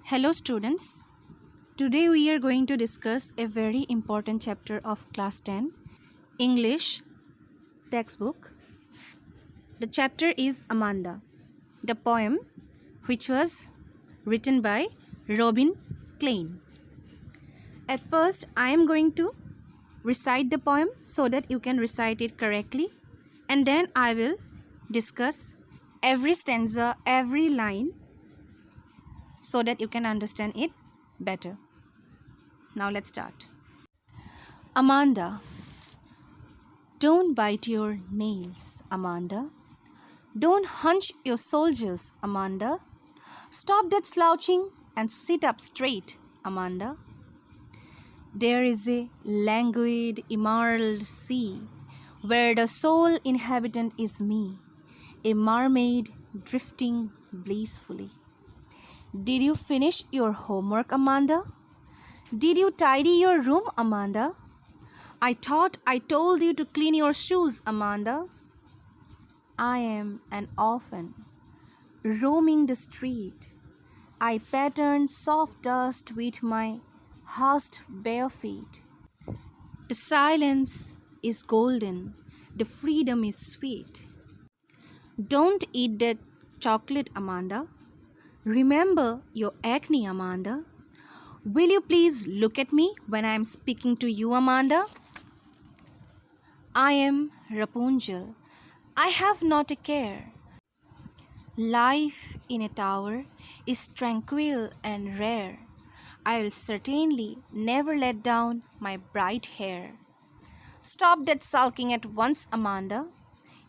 Hello students, today we are going to discuss a very important chapter of class 10, English textbook. The chapter is Amanda, the poem which was written by Robin Klein. At first, I am going to recite the poem so that you can recite it correctly, and then I will discuss every stanza, every line, so that you can understand it better. Now let's start. Amanda. Don't bite your nails, Amanda. Don't hunch your soldiers, Amanda. Stop that slouching and sit up straight, Amanda. There is a languid, emerald sea where the sole inhabitant is me, a mermaid drifting blissfully. Did you finish your homework, Amanda? Did you tidy your room, Amanda? I thought I told you to clean your shoes, Amanda. I am an orphan, roaming the street. I pattern soft dust with my hushed bare feet. The silence is golden, the freedom is sweet. Don't eat that chocolate, Amanda. Remember your acne, Amanda. Will you please look at me when I am speaking to you, Amanda? I am Rapunzel. I have not a care. Life in a tower is tranquil and rare. I will certainly never let down my bright hair. Stop that sulking at once, Amanda.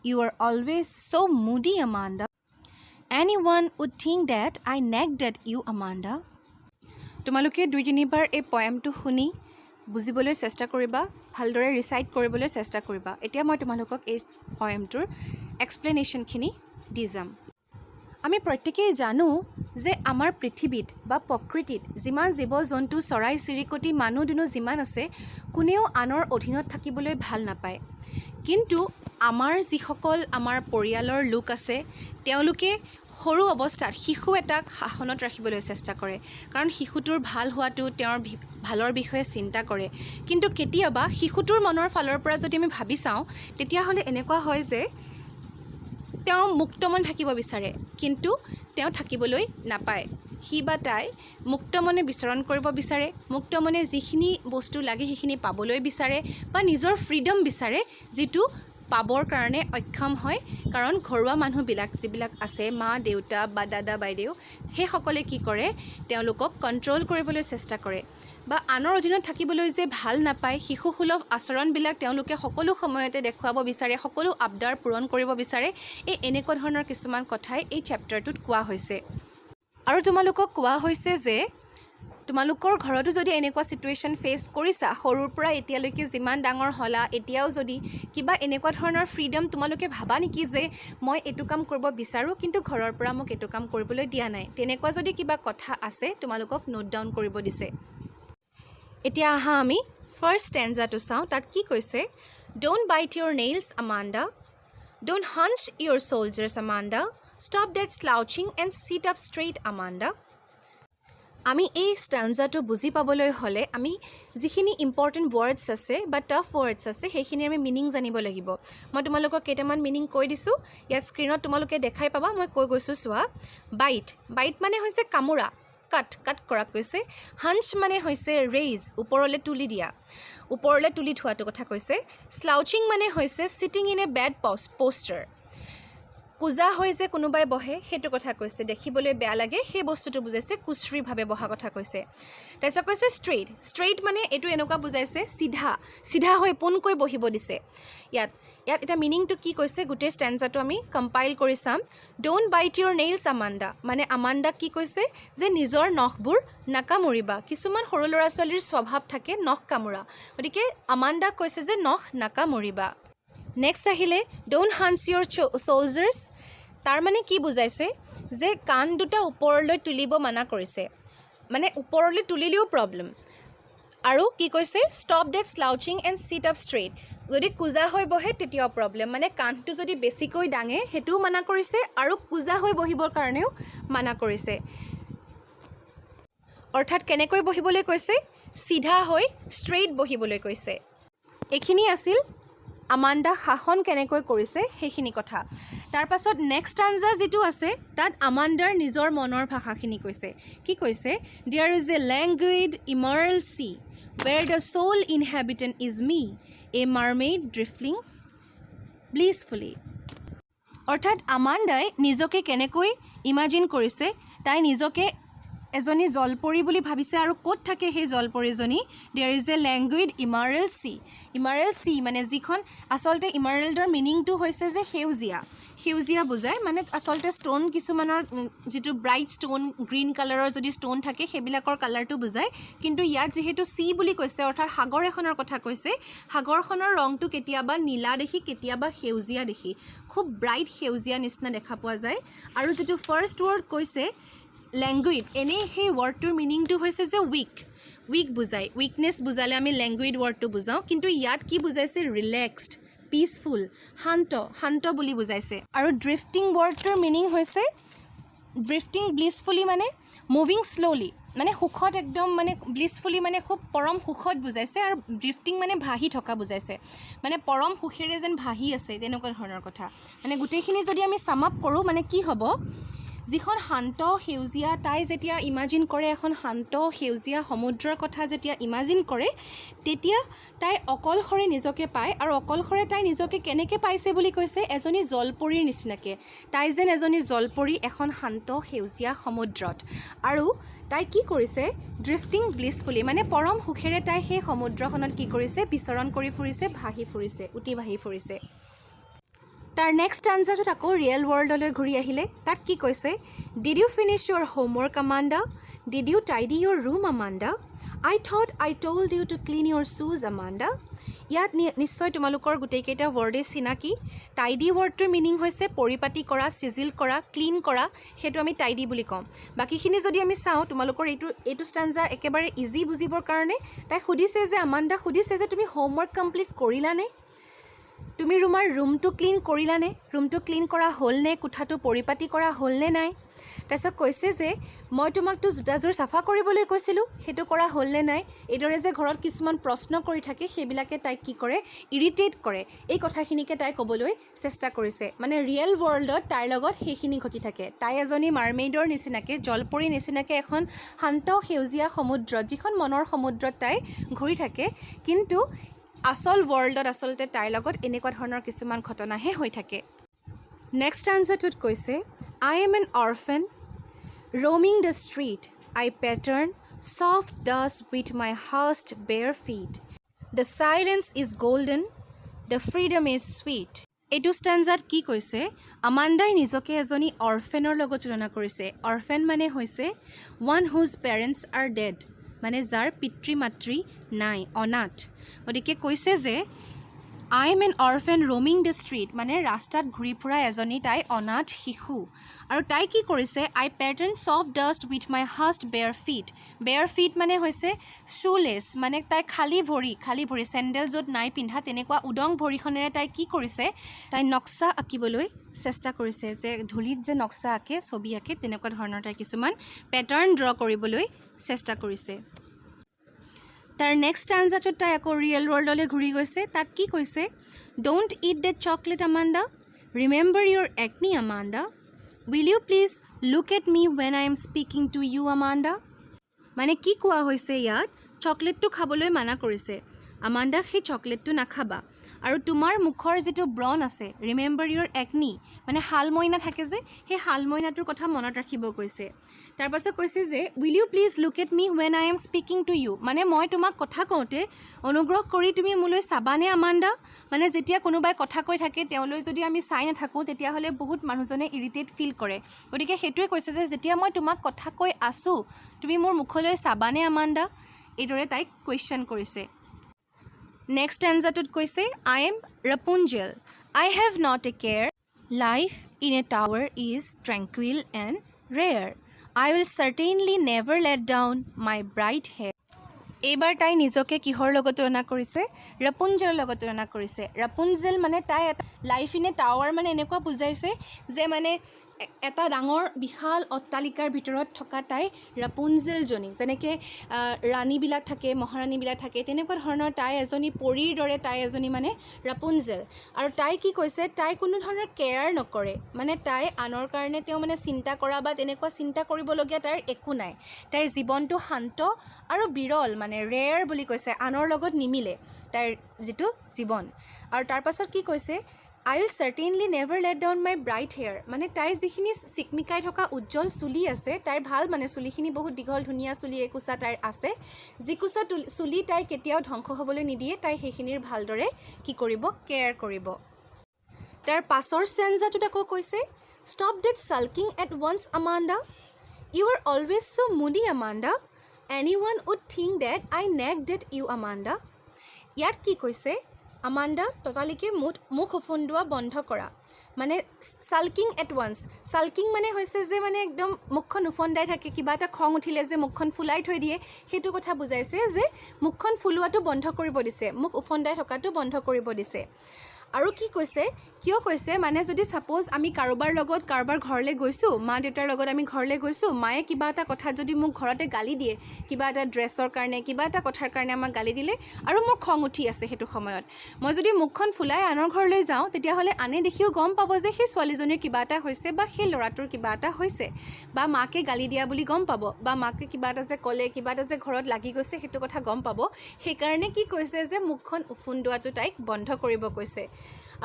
You are always so moody, Amanda. Anyone would think that I nagged at you, Amanda. তোমালোকে দুই তিনিবাৰ এই পয়েমটো শুনি বুজিবলৈ চেষ্টা কৰিবা, ভালদৰে recite কৰিবলৈ চেষ্টা কৰিবা। এতিয়া মই তোমালোকক এই পয়েমটোৰ এক্সপ্লেনেশ্যনখিনি দি যাম। আমি প্ৰত্যেকেই জানো যে আমাৰ পৃথিৱীত বা প্ৰকৃতিত যিমান জীৱ জন্তু চৰাই চিৰিকটি মানুহ দুনো যিমান আছে কোনেও আনৰ অধীনত থাকিবলৈ ভাল নাপায়। কিন্তু আমাৰ যিসকল আমাৰ পৰিয়ালৰ লোক আছে তেওঁলোকে সৰু অৱস্থাত শিশু এটাক শাসনত ৰাখিবলৈ চেষ্টা কৰে, কাৰণ শিশুটোৰ ভাল হোৱাটো তেওঁৰ ভালৰ বিষয়ে চিন্তা কৰে। কিন্তু কেতিয়াবা শিশুটোৰ মনৰ ফালৰ পৰা যদি আমি ভাবি চাওঁ তেতিয়াহ'লে এনেকুৱা হয় যে তেওঁ মুক্তমন থাকিব বিচাৰে, কিন্তু তেওঁ থাকিবলৈ নাপায়। সি বা তাই মুক্তমনে বিচৰণ কৰিব বিচাৰে, মুক্তমনে যিখিনি বস্তু লাগে সেইখিনি পাবলৈ বিচাৰে বা নিজৰ ফ্ৰীডম বিচাৰে, যিটো পাবৰ কাৰণে অক্ষম হয়। কাৰণ ঘৰুৱা মানুহবিলাক যিবিলাক আছে, মা দেউতা বা দাদা বাইদেউ, সেইসকলে কি কৰে, তেওঁলোকক কণ্ট্ৰল কৰিবলৈ চেষ্টা কৰে বা আনৰ অধীনত থাকিবলৈ যে ভাল নাপায়, শিশুসুলভ আচৰণবিলাক তেওঁলোকে সকলো সময়তে দেখুৱাব বিচাৰে, সকলো আবদাৰ পূৰণ কৰিব বিচাৰে। এই এনেকুৱা ধৰণৰ কিছুমান কথাই এই চেপ্টাৰটোত কোৱা হৈছে। আৰু তোমালোকক কোৱা হৈছে যে তোমালোকৰ ঘৰতো যদি এনেকুৱা চিটুৱেশ্যন ফেচ কৰিছা, সৰুৰ পৰা এতিয়ালৈকে যিমান ডাঙৰ হ'লা, এতিয়াও যদি কিবা এনেকুৱা ধৰণৰ ফ্ৰীডম তোমালোকে ভাবা নেকি যে মই এইটো কাম কৰিব বিচাৰোঁ কিন্তু ঘৰৰ পৰা মোক এইটো কাম কৰিবলৈ দিয়া নাই, তেনেকুৱা যদি কিবা কথা আছে তোমালোকক নোট ডাউন কৰিব দিছে। এতিয়া আহা আমি ফাৰ্ষ্ট ষ্টেঞ্জাটো চাওঁ। তাত কি কৈছে? Don't bite your nails, Amanda. Don't hunch your shoulders, Amanda. Stop that slouching and sit up straight, Amanda. আমি এই ষ্টেঞ্জাটো বুজি পাবলৈ হ'লে আমি যিখিনি ইম্পৰ্টেণ্ট ৱৰ্ডছ আছে বা টাফ ৱৰ্ডছ আছে সেইখিনি আমি মিনিং জানিব লাগিব। মই তোমালোকক কেইটামান মিনিং কৈ দিছোঁ, ইয়াত স্ক্ৰীণত তোমালোকে দেখাই পাবা। মই কৈ গৈছোঁ চোৱা। বাইট, বাইট মানে হৈছে কামোৰা, কাট কৰা কৈছে। হাঞ্চ মানে হৈছে ৰেইজ, ওপৰলৈ তুলি দিয়া, ওপৰলৈ তুলি থোৱাটো কথা কৈছে। স্লাউচিং মানে হৈছে sitting in a bad posture, কোজা হৈ যে কোনোবাই বহে সেইটো কথা কৈছে, দেখিবলৈ বেয়া লাগে সেই বস্তুটো বুজাইছে, কুচৰিভাৱে বহা কথা কৈছে। তাৰপিছত কৈছে ষ্ট্ৰেইট, ষ্ট্ৰেইট মানে এইটো এনেকুৱা বুজাইছে চিধা হৈ পোনকৈ বহিব দিছে। ইয়াত এটা মিনিংটো কি কৈছে গোটেই ষ্টেঞ্জাটো আমি কম্পাইল কৰি চাম। Don't bite your nails, Amanda, মানে আমাণ্ডাক কি কৈছে যে নিজৰ নখবোৰ নাকামুৰিবা। কিছুমান সৰু ল'ৰা ছোৱালীৰ স্বভাৱ থাকে নখ কামোৰা, গতিকে আমাণ্ডাক কৈছে যে নখ নাকামুৰিবা। নেক্সট আহিলে ডোণ্ট হাঞ্চ ইউৰ চলজাৰ্ছ, তাৰ মানে কি বুজাইছে যে কাণ দুটা ওপৰলৈ তুলিব মানা কৰিছে, মানে ওপৰলৈ তুলিলেও প্ৰব্লেম। আৰু কি কৈছে? Stop that slouching and sit up straight, যদি কোজা হৈ বহে তেতিয়াও প্ৰব্লেম, মানে কাণটো যদি বেছিকৈ দাঙে সেইটোও মানা কৰিছে আৰু কোজা হৈ বহিবৰ কাৰণেও মানা কৰিছে। অৰ্থাৎ কেনেকৈ বহিবলৈ কৈছে সিধা হৈ ষ্ট্ৰেইট বহিবলৈ কৈছে এইখিনি আছিল আমাণ্ডা শাসন কেনেকৈ কৰিছে সেইখিনি কথা তাৰ পাছত নেক্সট আঞ্জা যেটো আছে তাত আমাণ্ডাৰ নিজৰ মনৰ ভাষাখিনি কৈছে কি কৈছে there is a languid immoral sea where the sole inhabitant is me a mermaid drifting blissfully অৰ্থাৎ আমাণ্ডাই নিজকে কেনেকৈ ইমাজিন কৰিছে তাই নিজকে এজনী জলপৰী বুলি ভাবিছে আৰু ক'ত থাকে সেই জলপৰীজনী there is a languid immoral সি মানে যিখন আচলতে ইমৰাল্ডৰ মিনিংটো হৈছে যে সেউজীয়া বুজায় মানে আচলতে ষ্টোন কিছুমানৰ যেটো ব্ৰাইট ষ্টোন গ্ৰীণ কালাৰৰ যদি ষ্টোন থাকে সেইবিলাকৰ কালাৰটো বুজায় কিন্তু ইয়াত যেহেতু সি বুলি কৈছে অৰ্থাৎ সাগৰ এখনৰ কথা কৈছে সাগৰখনৰ ৰংটো কেতিয়াবা নীলা দেখি কেতিয়াবা সেউজীয়া দেখি খুব ব্ৰাইট সেউজীয়া নিচিনা দেখা পোৱা যায় আৰু যেটো ফাৰ্ষ্ট ৱৰ্ড কৈছে ল্যাঙ্গুইড এনে সেই ৱৰ্ডটোৰ মিনিংটো হৈছে যে উইক বুজায় উইকনেছ বুজালে আমি ল্যাঙ্গুইড ৱৰ্ডটো বুজাওঁ কিন্তু ইয়াত কি বুজাইছে ৰিলেক্সড পিসফুল শান্ত বুলি বুজাইছে আৰু ড্ৰিফটিং ৱৰ্ডটোৰ মিনিং হৈছে ড্ৰিফটিং ব্লিছফুলি মানে মুভিং স্লোলি মানে সুখত একদম মানে ব্লিছফুলি মানে খুব পৰম সুখত বুজাইছে আৰু ড্ৰিফটিং মানে ভাহি থকা বুজাইছে মানে পৰম সুখেৰে যেন ভাহি আছে তেনেকুৱা ধৰণৰ কথা মানে গোটেইখিনি যদি আমি সাম আপ কৰোঁ মানে কি হ'ব যিখন শান্ত সেউজীয়া তাই যেতিয়া ইমাজিন কৰে এখন শান্ত সেউজীয়া সমুদ্ৰৰ কথা যেতিয়া ইমাজিন কৰে তেতিয়া তাই অকলশৰে নিজকে পায় আৰু অকলশৰে তাই নিজকে কেনেকৈ পাইছে বুলি কৈছে এজনী জলপৰীৰ নিচিনাকৈ তাই যেন এজনী জলপৰী এখন শান্ত সেউজীয়া সমুদ্ৰত আৰু তাই কি কৰিছে ড্ৰিফটিং ব্লিছফুলি মানে পৰম সুখেৰে তাই সেই সমুদ্ৰখনত কি কৰিছে বিচৰণ কৰি ফুৰিছে ভাহি ফুৰিছে উটি ভাহি ফুৰিছে তাৰ নেক্সট আনসাৰটোত আকৌ ৰিয়েল ৱৰ্ল্ডলৈ ঘূৰি আহিলে তাত কি কৈছে did you finish your homework Amanda did you tidy your room Amanda I thought I told you to clean your শ্বুজ আমাণ্ডা ইয়াত নিশ্চয় তোমালোকৰ গোটেইকেইটা ৱৰ্ডে চিনাকি টাইডি ৱৰ্ডটোৰ মিনিং হৈছে পৰিপাটি কৰা চিজিল কৰা ক্লিন কৰা সেইটো আমি টাইডি বুলি ক'ম বাকীখিনি যদি আমি চাওঁ তোমালোকৰ এইটো ষ্টাঞ্জা একেবাৰে ইজি বুজিবৰ কাৰণে তাই সুধিছে যে আমাণ্ডা সুধিছে যে তুমি হোমৱৰ্ক কমপ্লিট কৰিলানে তুমি ৰুমটো ক্লিন কৰিলানে ৰুমটো ক্লিন কৰা হ'লনে কোঠাটো পৰিপাটি কৰা হ'লনে নাই তাৰপিছত কৈছে যে মই তোমাকতো জোতাযোৰ চাফা কৰিবলৈ কৈছিলোঁ সেইটো কৰা হ'লনে নাই এইদৰে যে ঘৰত কিছুমান প্ৰশ্ন কৰি থাকে সেইবিলাকে তাইক কি কৰে ইৰিটেট কৰে এই কথাখিনিকে তাই ক'বলৈ চেষ্টা কৰিছে মানে ৰিয়েল ৱৰ্ল্ডত তাইৰ লগত সেইখিনি ঘটি থাকে তাই এজনী মাৰ্মেইডৰ নিচিনাকৈ জলপৰী নিচিনাকৈ এখন শান্ত সেউজীয়া সমুদ্ৰত যিখন মনৰ সমুদ্ৰত তাই ঘূৰি থাকে কিন্তু আসল ৱৰ্ল্ডত আচলতে তাইৰ লগত এনেকুৱা ধৰণৰ কিছুমান ঘটনাহে হৈ থাকে নেক্সট আনসাৰটোত কৈছে I am N orphan roaming the street I pattern soft dust with my hushed bare feet the silence is golden the freedom is sweet এইটো ষ্টাঞ্জাত কি কৈছে আমাণ্ডাই নিজকে এজনী অৰফেনৰ লগত তুলনা কৰিছে অৰফেন মানে হৈছে one whose parents are dead মানে যাৰ পিতৃ মাতৃ নাই অনাথ গতিকে কৈছে যে I am an orphan roaming the street মানে ৰাস্তাত ঘূৰি ফুৰা এজনী তাই অনাথ শিশু আৰু তাই কি কৰিছে I pattern soft dust with my hushed bare feet মানে হৈছে shoeless মানে তাই খালী ভৰি চেণ্ডেল য'ত নাই পিন্ধা তেনেকুৱা উদং ভৰিখনেৰে তাই কি কৰিছে তাই নক্সা আঁকিবলৈ চেষ্টা কৰিছে যে ধূলিত যে নক্সা আঁকে ছবি আঁকে তেনেকুৱা ধৰণৰ তাই কিছুমান পেটাৰ্ণ ড্ৰ কৰিবলৈ চেষ্টা কৰিছে তাৰ নেক্সট আনসাৰটোত তাই আকৌ ৰিয়েল ৱৰ্ল্ডলৈ ঘূৰি গৈছে তাত কি কৈছে don't eat the chocolate Amanda remember your একনি Amanda will you please look at me when I am speaking to you Amanda মানে কি কোৱা হৈছে ইয়াত চকলেটটো খাবলৈ মানা কৰিছে আমাণ্ডা সেই চকলেটটো নাখাবা আৰু তোমাৰ মুখৰ যেটো ব্ৰণ আছে ৰিমেম্বাৰ ইউৰ একনি মানে হালমইনা থাকে যে সেই হালমইনাটোৰ কথা মনত ৰাখিব কৈছে তাৰ পাছত কৈছে যে will you please look at me when I am speaking to you মানে মই তোমাক কথা কওঁতে অনুগ্ৰহ কৰি তুমি মোলৈ চাবানে আমাণ্ডা মানে যেতিয়া কোনোবাই কথা কৈ থাকে তেওঁলৈ যদি আমি চাই নাথাকোঁ তেতিয়াহ'লে বহুত মানুহজনে ইৰিটেট ফিল কৰে গতিকে সেইটোৱে কৈছে যে যেতিয়া মই তোমাক কথা কৈ আছোঁ তুমি মোৰ মুখলৈ চাবানে আমাণ্ডা এইদৰে তাইক কুৱেশ্যন কৰিছে নেক্সট আনসাৰটোত কৈছে I am Rapunzel I have not a care life in a tower is tranquil and rare I will certainly never let down my bright hair এইবাৰ তাই নিজকে কিহৰ লগত তুলনা কৰিছে ৰাপুঞ্জেলৰ লগত তুলনা কৰিছে ৰাপুঞ্জেল মানে তাই এটা লাইফ ইন এ টাৱাৰ মানে এনেকুৱা বুজাইছে যে মানে এটা ডাঙৰ বিশাল অট্টালিকাৰ ভিতৰত থকা তাইৰ ৰাপুঞ্জেলজনী, যেনেকৈ ৰাণীবিলাক থাকে, মহাৰাণীবিলাক থাকে, তেনেকুৱা ধৰণৰ তাই এজনী পৰীৰ দৰে তাই এজনী মানে ৰাপুঞ্জেল। আৰু তাই কি কৈছে, তাই কোনো ধৰণৰ কেয়াৰ নকৰে, মানে তাই আনৰ কাৰণে তেওঁ মানে চিন্তা কৰা বা তেনেকুৱা চিন্তা কৰিবলগীয়া তাইৰ একো নাই। তাইৰ জীৱনটো শান্ত আৰু বিৰল, মানে ৰেয়াৰ বুলি কৈছে, আনৰ লগত নিমিলে তাইৰ যিটো জীৱন। আৰু তাৰপাছত কি কৈছে, I will certainly never let down my bright hair, মানে তাইৰ যিখিনি চিকমিকাই থকা উজ্জ্বল চুলি আছে, তাইৰ ভাল মানে চুলিখিনি বহুত দীঘল ধুনীয়া চুলি একোচা তাইৰ আছে, যিকোচা চুলি তাই কেতিয়াও ধ্বংস হ'বলৈ নিদিয়ে, তাই সেইখিনিৰ ভালদৰে কি কৰিব, কেয়াৰ কৰিব। তাৰ পাছৰ ষ্টেঞ্জাটোত আকৌ কৈছে, Stop that sulking at once, Amanda. You are always so moody, Amanda. Anyone would think that I nagged at you, Amanda. ইয়াত কি কৈছে, আমাণ্ডা ততালিকে মুখ উফন্দোৱা বন্ধ কৰা, মানে ছাল্কিং এট ওৱান্স। ছাল্কিং মানে হৈছে যে মানে একদম মুখখন উফন্দাই থাকে, কিবা এটা খং উঠিলে যে মুখখন ফুলাই থৈ দিয়ে, সেইটো কথা বুজাইছে যে মুখখন ফুলোৱাটো বন্ধ কৰিব দিছে, মুখ উফন্দাই থকাটো বন্ধ কৰিব দিছে। আৰু কি কৈছে, কিয় কৈছে, মানে যদি ছাপ'জ আমি কাৰোবাৰ ঘৰলৈ গৈছোঁ, মা দেউতাৰ লগত আমি ঘৰলৈ গৈছোঁ, মায়ে কিবা এটা কথাত যদি মোক ঘৰতে গালি দিয়ে, কিবা এটা ড্ৰেছৰ কাৰণে, কিবা এটা কথাৰ কাৰণে আমাক গালি দিলে, আৰু মোৰ খং উঠি আছে সেইটো সময়ত, মই যদি মুখখন ফুলাই আনৰ ঘৰলৈ যাওঁ, তেতিয়াহ'লে আনে দেখিও গম পাব যে সেই ছোৱালীজনীৰ কিবা এটা হৈছে বা সেই ল'ৰাটোৰ কিবা এটা হৈছে, বা মাকে গালি দিয়া বুলি গম পাব, বা মাকে কিবা এটা যে ক'লে, কিবা এটা যে ঘৰত লাগি গৈছে, সেইটো কথা গম পাব। সেইকাৰণে কি কৈছে যে মুখখন উফন্দোৱাটো তাইক বন্ধ কৰিব কৈছে।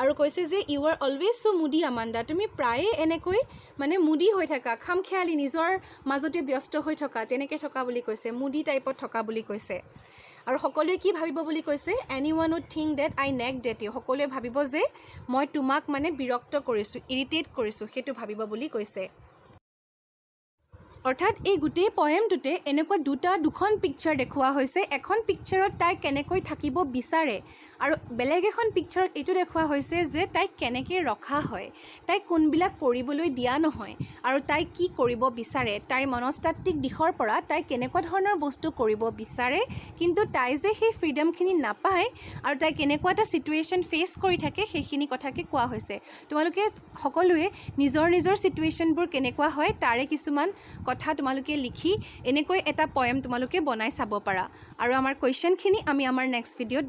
আৰু কৈছে যে ইউ আৰ অলৱেজ চ' মুডি আমাণ্ডা, তুমি প্ৰায়ে এনেকৈ মানে মুডি হৈ থাকা, খামখেয়ালি, নিজৰ মাজতে ব্যস্ত হৈ থকা, তেনেকৈ থকা বুলি কৈছে, মুডি টাইপত থকা বুলি কৈছে। আৰু সকলোৱে কি ভাবিব বুলি কৈছে, এনি ওৱান would think that I nagged at you, সকলোৱে ভাবিব যে মই তোমাক মানে বিৰক্ত কৰিছোঁ, ইৰিটেট কৰিছোঁ, সেইটো ভাবিব বুলি কৈছে। অৰ্থাৎ এই গোটেই পয়েমটোতে এনেকুৱা দুখন পিকচাৰ দেখুওৱা হৈছে। এখন পিকচাৰত তাই কেনেকৈ থাকিব বিচাৰে, আৰু বেলেগ এখন পিকচাৰত এইটো দেখুওৱা হৈছে যে তাইক কেনেকৈ ৰখা হয়, তাইক কোনবিলাক কৰিবলৈ দিয়া নহয়, আৰু তাই কি কৰিব বিচাৰে, তাইৰ মনস্তাত্ত্বিক দিশৰ পৰা তাই কেনেকুৱা ধৰণৰ বস্তু কৰিব বিচাৰে, কিন্তু তাই যে সেই ফ্ৰীডমখিনি নাপায়, আৰু তাই কেনেকুৱা এটা ছিটুৱেশ্যন ফেচ কৰি থাকে, সেইখিনি কথাকে কোৱা হৈছে। তোমালোকে সকলোৱে নিজৰ নিজৰ ছিটুৱেশ্যনবোৰ কেনেকুৱা হয় তাৰে কিছুমান কথা তোমালোকে লিখি এনেকৈ এটা পয়েম তোমালোকে বনাই চাব পাৰা। আৰু আমাৰ কুৱেশ্যনখিনি আমি আমাৰ নেক্সট ভিডিঅ'ত